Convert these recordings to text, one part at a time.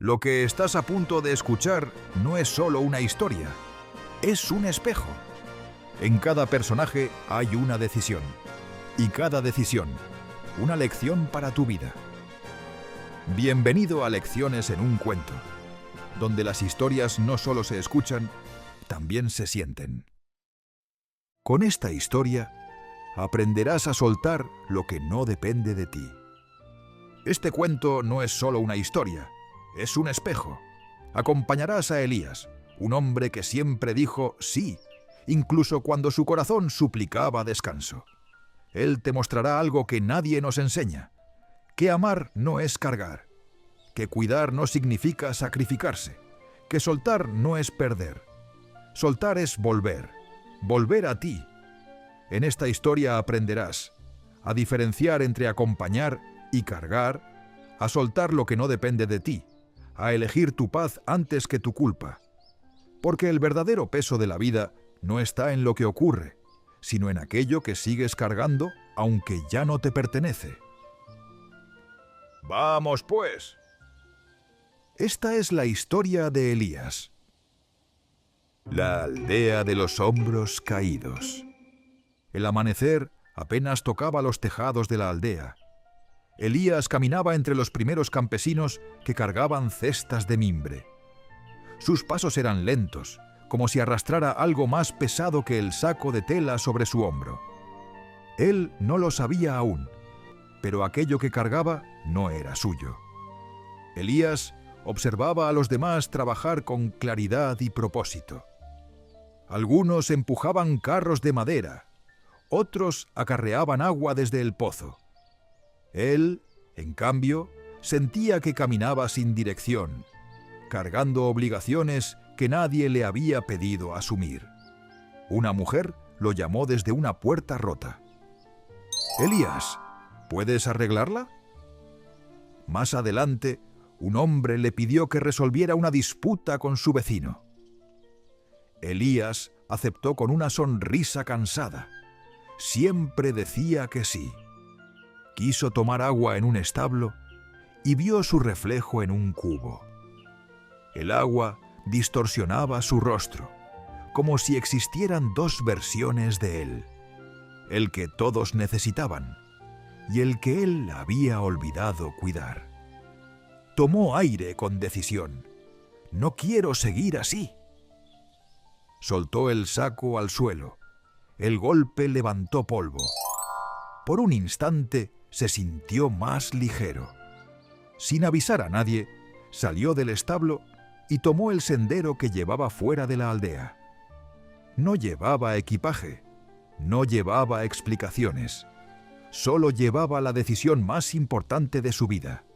Lo que estás a punto de escuchar no es solo una historia, es un espejo. En cada personaje hay una decisión, y cada decisión, una lección para tu vida. Bienvenido a Lecciones en un cuento, donde las historias no solo se escuchan, también se sienten. Con esta historia, aprenderás a soltar lo que no depende de ti. Este cuento no es solo una historia, es un espejo. Acompañarás a Elías, un hombre que siempre dijo sí, incluso cuando su corazón suplicaba descanso. Él te mostrará algo que nadie nos enseña, que amar no es cargar, que cuidar no significa sacrificarse, que soltar no es perder. Soltar es volver, volver a ti. En esta historia aprenderás a diferenciar entre acompañar y cargar, a soltar lo que no depende de ti, a elegir tu paz antes que tu culpa. Porque el verdadero peso de la vida no está en lo que ocurre, sino en aquello que sigues cargando aunque ya no te pertenece. ¡Vamos, pues! Esta es la historia de Elías. La aldea de los hombros caídos. El amanecer apenas tocaba los tejados de la aldea. Elías caminaba entre los primeros campesinos que cargaban cestas de mimbre. Sus pasos eran lentos, como si arrastrara algo más pesado que el saco de tela sobre su hombro. Él no lo sabía aún, pero aquello que cargaba no era suyo. Elías observaba a los demás trabajar con claridad y propósito. Algunos empujaban carros de madera, otros acarreaban agua desde el pozo. Él, en cambio, sentía que caminaba sin dirección, cargando obligaciones que nadie le había pedido asumir. Una mujer lo llamó desde una puerta rota. «Elías, ¿puedes arreglarla?» Más adelante, un hombre le pidió que resolviera una disputa con su vecino. Elías aceptó con una sonrisa cansada. Siempre decía que sí. Quiso tomar agua en un establo y vio su reflejo en un cubo. El agua distorsionaba su rostro, como si existieran dos versiones de él, el que todos necesitaban y el que él había olvidado cuidar. Tomó aire con decisión. «No quiero seguir así». Soltó el saco al suelo. El golpe levantó polvo. Por un instante se sintió más ligero. Sin avisar a nadie, salió del establo y tomó el sendero que llevaba fuera de la aldea. No llevaba equipaje, no llevaba explicaciones, solo llevaba la decisión más importante de su vida: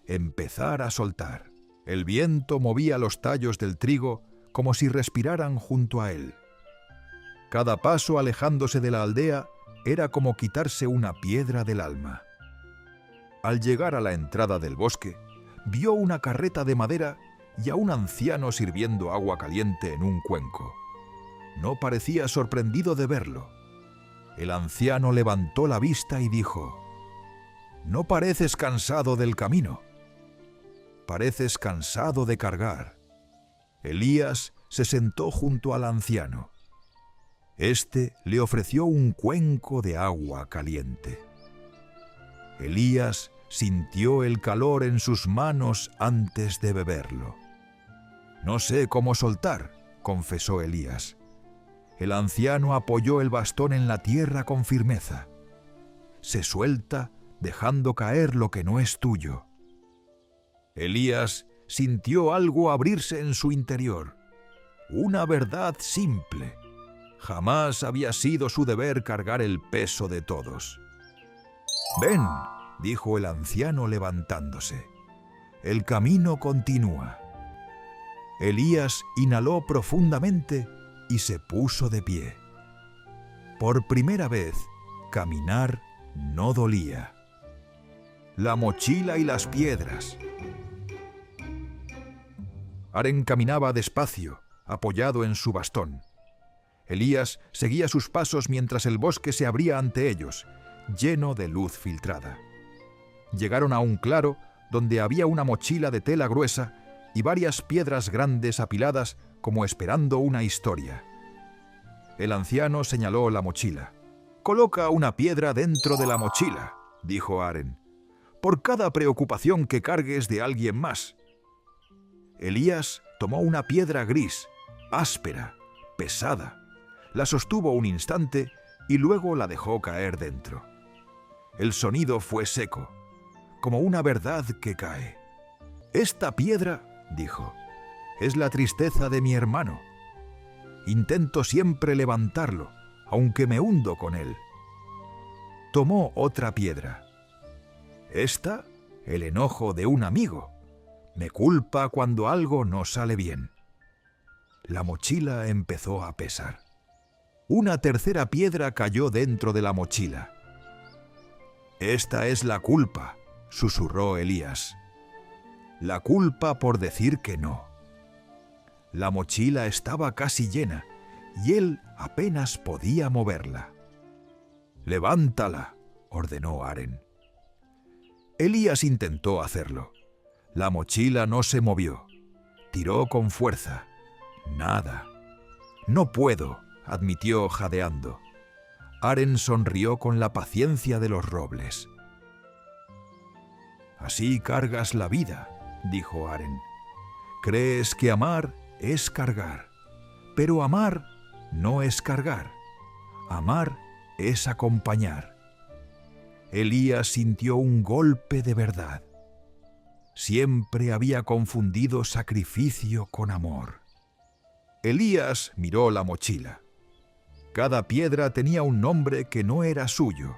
empezar a soltar. El viento movía los tallos del trigo como si respiraran junto a él. Cada paso alejándose de la aldea era como quitarse una piedra del alma. Al llegar a la entrada del bosque, vio una carreta de madera y a un anciano sirviendo agua caliente en un cuenco. No parecía sorprendido de verlo. El anciano levantó la vista y dijo: «No pareces cansado del camino. Pareces cansado de cargar». Elías se sentó junto al anciano. Este le ofreció un cuenco de agua caliente. Elías sintió el calor en sus manos antes de beberlo. «No sé cómo soltar», confesó Elías. El anciano apoyó el bastón en la tierra con firmeza. «Se suelta dejando caer lo que no es tuyo». Elías sintió algo abrirse en su interior. Una verdad simple. Jamás había sido su deber cargar el peso de todos. «Ven», dijo el anciano levantándose. «El camino continúa». Elías inhaló profundamente y se puso de pie. Por primera vez, caminar no dolía. La mochila y las piedras. Aren caminaba despacio, apoyado en su bastón. Elías seguía sus pasos mientras el bosque se abría ante ellos, lleno de luz filtrada. Llegaron a un claro donde había una mochila de tela gruesa y varias piedras grandes apiladas como esperando una historia. El anciano señaló la mochila. «Coloca una piedra dentro de la mochila», dijo Aren, «por cada preocupación que cargues de alguien más». Elías tomó una piedra gris, áspera, pesada, la sostuvo un instante y luego la dejó caer dentro. El sonido fue seco, como una verdad que cae. «Esta piedra», dijo, «es la tristeza de mi hermano. Intento siempre levantarlo, aunque me hundo con él». Tomó otra piedra. «Esta, el enojo de un amigo. Me culpa cuando algo no sale bien». La mochila empezó a pesar. Una tercera piedra cayó dentro de la mochila. «Esta es la culpa», susurró Elías. «La culpa por decir que no». La mochila estaba casi llena y él apenas podía moverla. «Levántala», ordenó Aren. Elías intentó hacerlo. La mochila no se movió. Tiró con fuerza. Nada. «No puedo», admitió jadeando. Aren sonrió con la paciencia de los robles. «Así cargas la vida», dijo Aren. «Crees que amar es cargar, pero amar no es cargar. Amar es acompañar». Elías sintió un golpe de verdad. Siempre había confundido sacrificio con amor. Elías miró la mochila. Cada piedra tenía un nombre que no era suyo.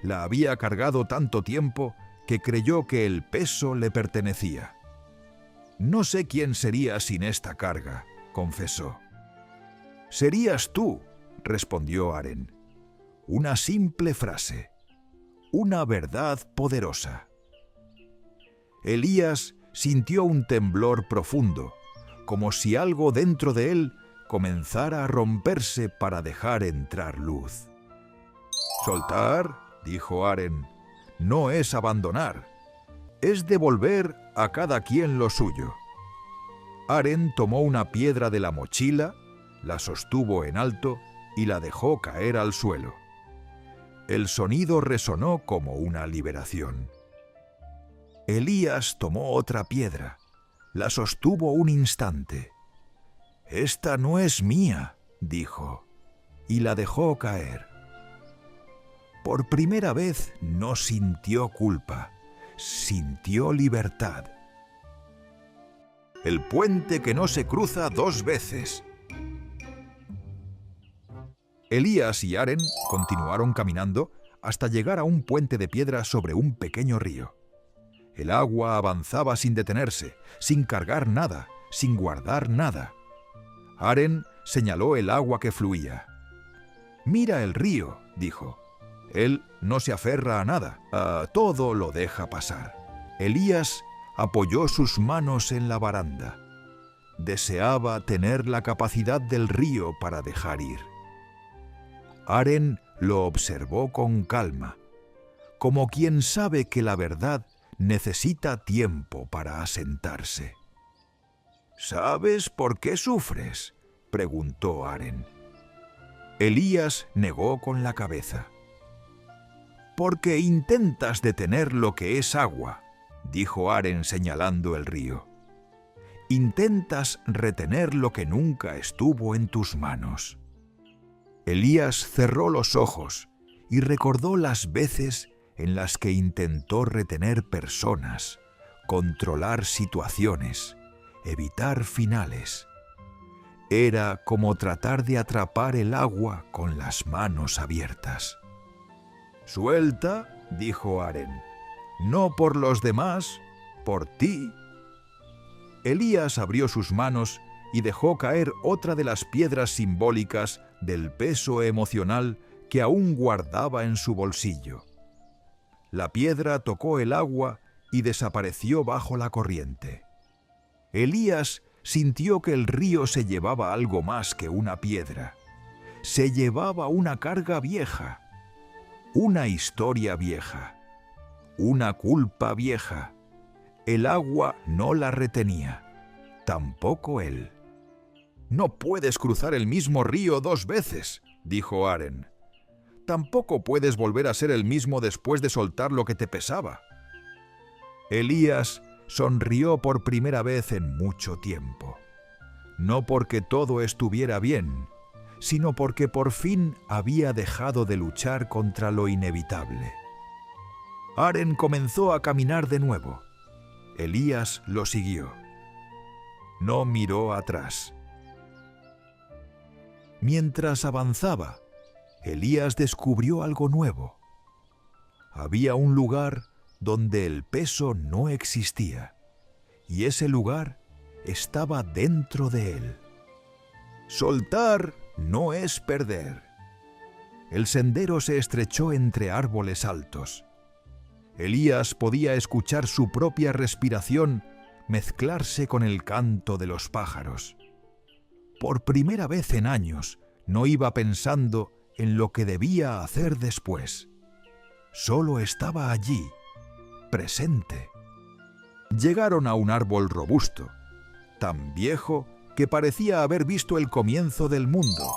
La había cargado tanto tiempo que creyó que el peso le pertenecía. «No sé quién sería sin esta carga», confesó. «Serías tú», respondió Aren. «Una simple frase, una verdad poderosa». Elías sintió un temblor profundo, como si algo dentro de él comenzara a romperse para dejar entrar luz. «Soltar», dijo Aren, «no es abandonar, es devolver a cada quien lo suyo». Aren tomó una piedra de la mochila, la sostuvo en alto y la dejó caer al suelo. El sonido resonó como una liberación. Elías tomó otra piedra, la sostuvo un instante. «Esta no es mía», dijo, y la dejó caer. Por primera vez no sintió culpa, sintió libertad. El puente que no se cruza dos veces. Elías y Aren continuaron caminando hasta llegar a un puente de piedra sobre un pequeño río. El agua avanzaba sin detenerse, sin cargar nada, sin guardar nada. Aren señaló el agua que fluía. «Mira el río», dijo. Él no se aferra a nada, a todo lo deja pasar. Elías apoyó sus manos en la baranda. Deseaba tener la capacidad del río para dejar ir. Aren lo observó con calma, como quien sabe que la verdad necesita tiempo para asentarse. «¿Sabes por qué sufres?», preguntó Aren. Elías negó con la cabeza. «Porque intentas detener lo que es agua», dijo Aren señalando el río. «Intentas retener lo que nunca estuvo en tus manos». Elías cerró los ojos y recordó las veces en las que intentó retener personas, controlar situaciones, evitar finales. Era como tratar de atrapar el agua con las manos abiertas. «Suelta», dijo Aren, «no por los demás, por ti». Elías abrió sus manos y dejó caer otra de las piedras simbólicas del peso emocional que aún guardaba en su bolsillo. La piedra tocó el agua y desapareció bajo la corriente. Elías sintió que el río se llevaba algo más que una piedra. Se llevaba una carga vieja, una historia vieja, una culpa vieja. El agua no la retenía, tampoco él. «No puedes cruzar el mismo río 2 veces», dijo Aren. «Tampoco puedes volver a ser el mismo después de soltar lo que te pesaba». Elías sonrió por primera vez en mucho tiempo. No porque todo estuviera bien, sino porque por fin había dejado de luchar contra lo inevitable. Aren comenzó a caminar de nuevo. Elías lo siguió. No miró atrás. Mientras avanzaba, Elías descubrió algo nuevo. Había un lugar donde el peso no existía, y ese lugar estaba dentro de él. Soltar no es perder. El sendero se estrechó entre árboles altos. Elías podía escuchar su propia respiración mezclarse con el canto de los pájaros. Por primera vez en años, no iba pensando en lo que debía hacer después. Solo estaba allí, presente. Llegaron a un árbol robusto, tan viejo que parecía haber visto el comienzo del mundo.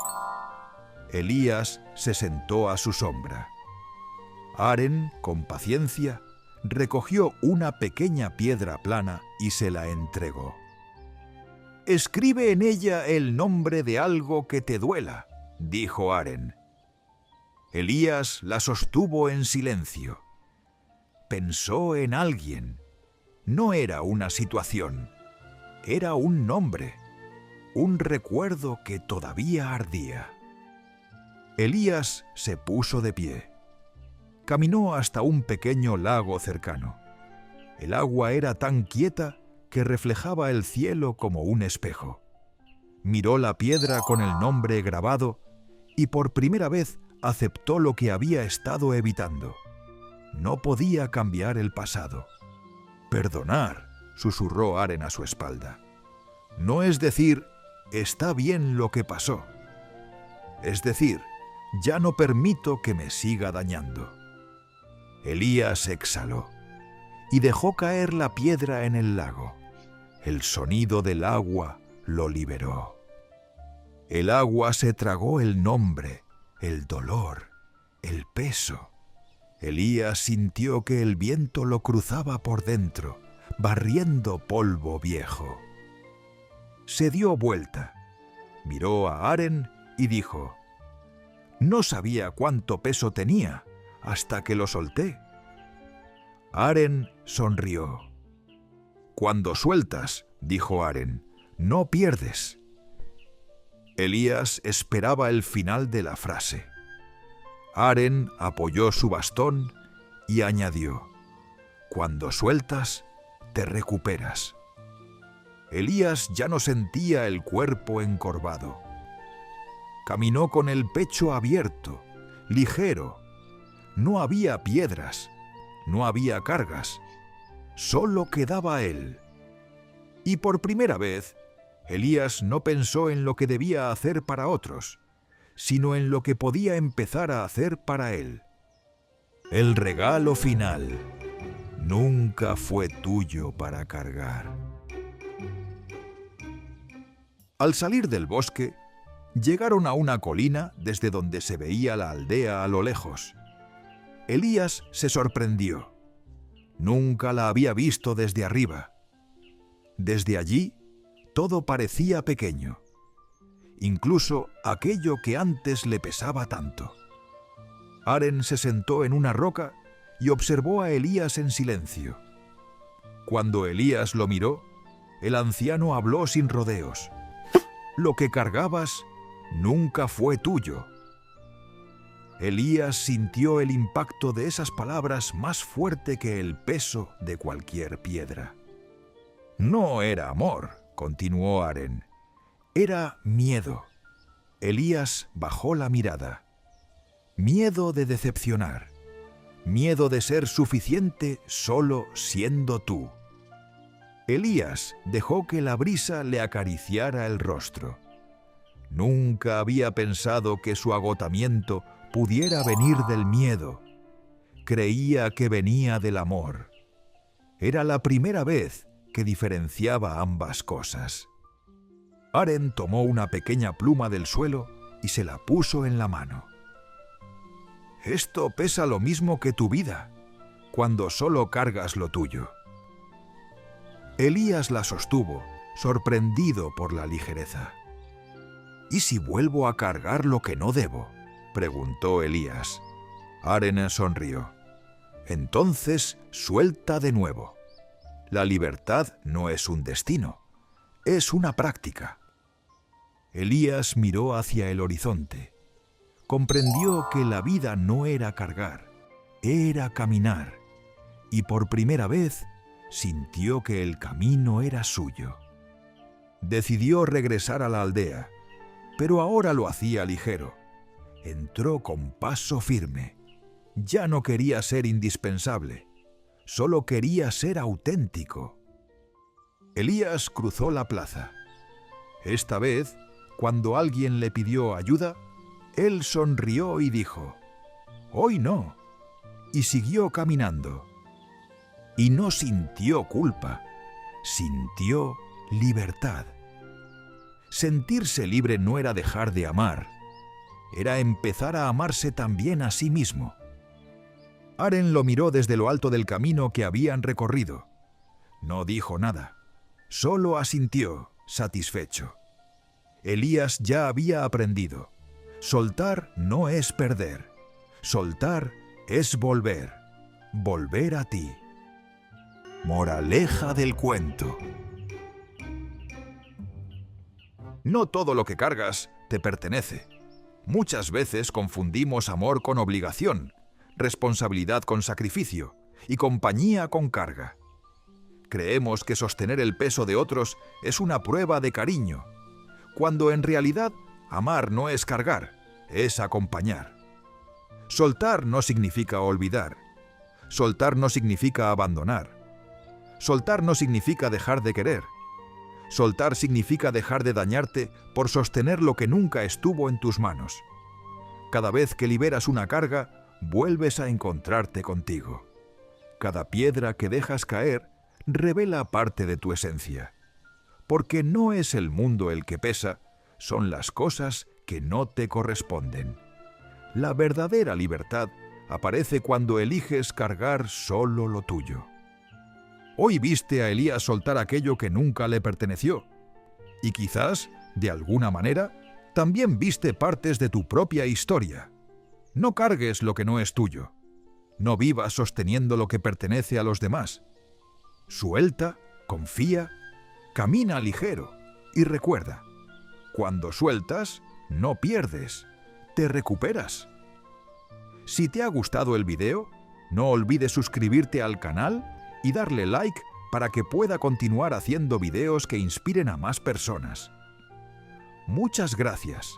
Elías se sentó a su sombra. Aren, con paciencia, recogió una pequeña piedra plana y se la entregó. «Escribe en ella el nombre de algo que te duela», dijo Aren. Elías la sostuvo en silencio. Pensó en alguien. No era una situación, era un nombre, un recuerdo que todavía ardía. Elías se puso de pie. Caminó hasta un pequeño lago cercano. El agua era tan quieta que reflejaba el cielo como un espejo. Miró la piedra con el nombre grabado y por primera vez aceptó lo que había estado evitando. No podía cambiar el pasado. «Perdonar», susurró Aren a su espalda. «No es decir, está bien lo que pasó. Es decir, ya no permito que me siga dañando». Elías exhaló y dejó caer la piedra en el lago. El sonido del agua lo liberó. El agua se tragó el nombre, el dolor, el peso. Elías sintió que el viento lo cruzaba por dentro, barriendo polvo viejo. Se dio vuelta, miró a Aren y dijo: «No sabía cuánto peso tenía hasta que lo solté». Aren sonrió. «Cuando sueltas», dijo Aren, «no pierdes». Elías esperaba el final de la frase. Aren apoyó su bastón y añadió: «Cuando sueltas, te recuperas». Elías ya no sentía el cuerpo encorvado. Caminó con el pecho abierto, ligero. No había piedras, no había cargas, solo quedaba él. Y por primera vez, Elías no pensó en lo que debía hacer para otros, sino en lo que podía empezar a hacer para él. El regalo final nunca fue tuyo para cargar. Al salir del bosque, llegaron a una colina desde donde se veía la aldea a lo lejos. Elías se sorprendió. Nunca la había visto desde arriba. Desde allí, todo parecía pequeño, incluso aquello que antes le pesaba tanto. Aren se sentó en una roca y observó a Elías en silencio. Cuando Elías lo miró, el anciano habló sin rodeos: «Lo que cargabas nunca fue tuyo». Elías sintió el impacto de esas palabras más fuerte que el peso de cualquier piedra. «No era amor», continuó Aren, «era miedo». Elías bajó la mirada. Miedo de decepcionar. Miedo de ser suficiente solo siendo tú. Elías dejó que la brisa le acariciara el rostro. Nunca había pensado que su agotamiento pudiera venir del miedo. Creía que venía del amor. Era la primera vez que diferenciaba ambas cosas. Aren tomó una pequeña pluma del suelo y se la puso en la mano. Esto pesa lo mismo que tu vida, cuando solo cargas lo tuyo. Elías la sostuvo, sorprendido por la ligereza. ¿Y si vuelvo a cargar lo que no debo?, preguntó Elías. Aren sonrió. Entonces suelta de nuevo. La libertad no es un destino, es una práctica. Elías miró hacia el horizonte. Comprendió que la vida no era cargar, era caminar, y por primera vez sintió que el camino era suyo. Decidió regresar a la aldea, pero ahora lo hacía ligero. Entró con paso firme. Ya no quería ser indispensable, solo quería ser auténtico. Elías cruzó la plaza. Esta vez, cuando alguien le pidió ayuda, él sonrió y dijo: «Hoy no», y siguió caminando. Y no sintió culpa, sintió libertad. Sentirse libre no era dejar de amar, era empezar a amarse también a sí mismo. Aren lo miró desde lo alto del camino que habían recorrido. No dijo nada, solo asintió, satisfecho. Elías ya había aprendido. Soltar no es perder. Soltar es volver. Volver a ti. Moraleja del cuento. No todo lo que cargas te pertenece. Muchas veces confundimos amor con obligación, responsabilidad con sacrificio y compañía con carga. Creemos que sostener el peso de otros es una prueba de cariño, cuando en realidad amar no es cargar, es acompañar. Soltar no significa olvidar. Soltar no significa abandonar. Soltar no significa dejar de querer. Soltar significa dejar de dañarte por sostener lo que nunca estuvo en tus manos. Cada vez que liberas una carga, vuelves a encontrarte contigo. Cada piedra que dejas caer revela parte de tu esencia. Porque no es el mundo el que pesa, son las cosas que no te corresponden. La verdadera libertad aparece cuando eliges cargar solo lo tuyo. Hoy viste a Elías soltar aquello que nunca le perteneció. Y quizás, de alguna manera, también viste partes de tu propia historia. No cargues lo que no es tuyo. No vivas sosteniendo lo que pertenece a los demás. Suelta, confía, camina ligero y recuerda, cuando sueltas, no pierdes, te recuperas. Si te ha gustado el video, no olvides suscribirte al canal y darle like para que pueda continuar haciendo videos que inspiren a más personas. Muchas gracias.